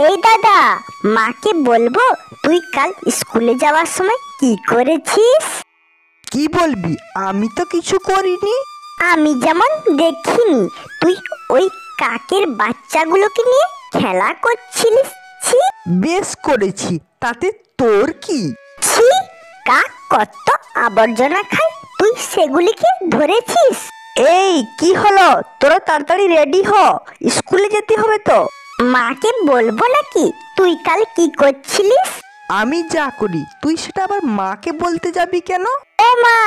এই দাদা, মাকে বলবো তুই কাল স্কুলে যাওয়ার সময় কি করেছিস? কি বলবি? আমি তো কিছু করিনি। আমি যেমন দেখিনি, তুই ওই কাকের বাচ্চাগুলোকে নিয়ে খেলা করছিলিস। ছি বেশ করেছি, তাতে তোর কি? ছি, কাক কত আবর্জনা খায়, তুই সেগুলিকে ধরেছিস? এই কি হলো? তোরা তাড়াতাড়ি রেডি হ, স্কুলে যেতে হবে তো। মাকে বলবো নাকি তুই কাল কি করছিলিস? আমি যা করি তুই সেটা আবার মাকে বলতে যাবি কেন? ও মা,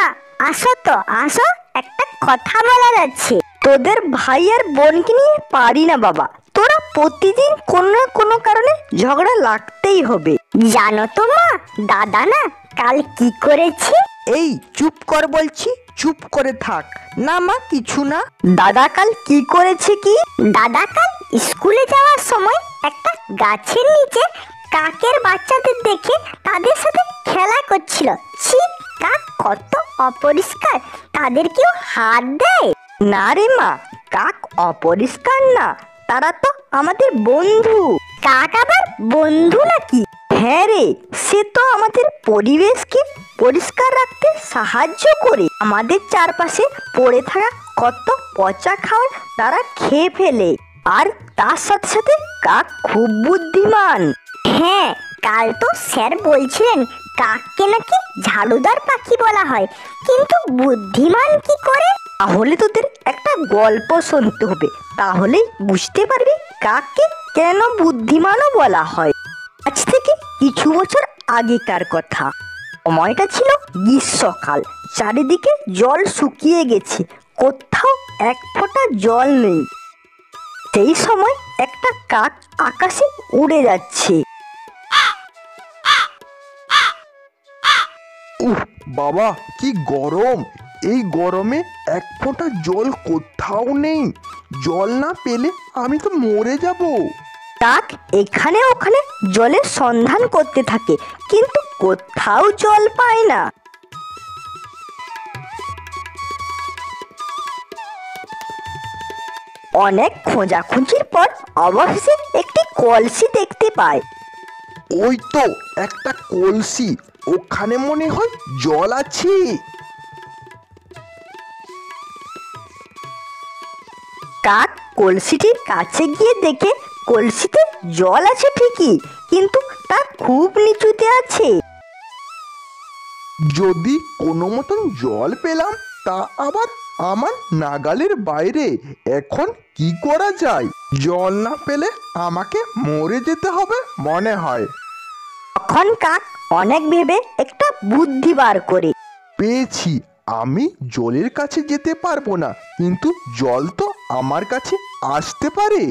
আসো তো আসো, একটা কথা বলার আছে। তোদের ভাই আর বোনকে নিয়ে পারি না বাবা, তোরা প্রতিদিন কোনো না কোনো কারণে ঝগড়া লাগতেই হবে। জানো তো মা, দাদা না কাল কি করেছে? এই চুপ কর বলছি, চুপ করে থাক। না মা, কিছু না। দাদা কাল কি করেছে কি? দাদা কাল স্কুলে যাওয়ার সময় একটা গাছের নিচে কাকের বাচ্চাদের দেখে তাদের সাথে খেলা করছিল। ছি, কাক কত অপরিষ্কার, তাদের কেউ হাত দেয়? না রে মা, কাক অপরিষ্কার না, তারা তো আমাদের বন্ধু। কাক আবার বন্ধু নাকি? হ্যাঁ রে, সে তো আমাদের পরিবেশকে পরিষ্কার রাখতে সাহায্য করে। আমাদের চারপাশে পড়ে থাকা কত পচা খাবার তারা খেয়ে ফেলে। আর তার সাথে সাথে কাক খুব বুদ্ধিমান। হ্যাঁ, কাল তো স্যার বলছিলেন কাককে নাকি ঝাড়ুদার পাখি বলা হয়, কিন্তু বুদ্ধিমান কি করে? তাহলে তোদের একটা গল্প শুনতে হবে, তাহলেই বুঝতে পারবি কাককে কেন বুদ্ধিমানও বলা হয়। আজ থেকে কিছু বছর আগেকার কথা। সময়টা ছিল গ্রীষ্মকাল, চারিদিকে জল শুকিয়ে গেছে, কোথাও এক ফোঁটা জল নেই। সেই সময় একটা কাক আকাশে উড়ে যাচ্ছে। উফ বাবা, কি গরম! এই গরমে এক ফোঁটা জল কোথাও নেই। জল না পেলে আমি তো মরে যাব। কাক এখানে ওখানে জলের সন্ধান করতে থাকে, কিন্তু কোথাও জল পায় না। অনেক খোঁজাখুঁজির পর অবশেষে একটি কলসি দেখতে পায়। ওই তো একটা কলসি, ওখানে মনে হয় জল আছে। কাক কলসিটির কাছে গিয়ে দেখে কলসিতে জল আছে ঠিকই, কিন্তু তা খুব নিচুতে আছে। যদি কোনো মতন জল পেলাম, তা আবার আমার নাগালের বাইরে। এখন কি করা যায়? জল না পেলে আমাকে মরে যেতে হবে মনে হয়। তখন কাক অনেক ভেবে একটা বুদ্ধি বার করে। পেয়েছি, আমি জলের কাছে যেতে পারবো না, কিন্তু জল তো আমার কাছে আসতে পারে।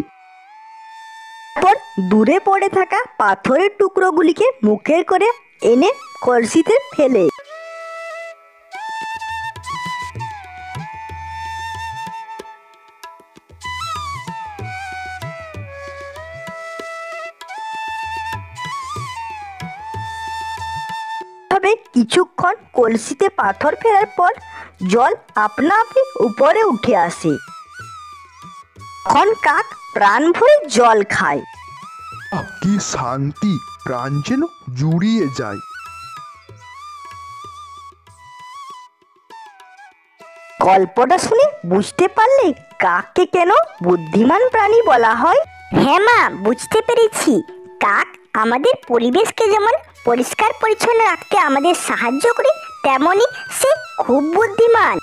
তারপর দূরে পড়ে থাকা পাথরের টুকরোগুলিকে মুখে করে এনে কলসিতে ফেলে। তবে কিছুক্ষণ কলসিতে পাথর ফেলার পর জল আপনা আপনি উপরে উঠে আসে। তখন কাক প্রাণ ভরে জল খায়। কি শান্তি, প্রাণ যেন জুড়িয়ে যায়। গল্পটা শুনে বুঝতে পারলে কাককে কেন বুদ্ধিমান প্রাণী বলা হয়? হ্যাঁ মা, বুঝতে পেরেছি। কাক আমাদের পরিবেশকে যেমন পরিষ্কার পরিচ্ছন্ন রাখতে আমাদের সাহায্য করে, তেমনি সে খুব বুদ্ধিমান।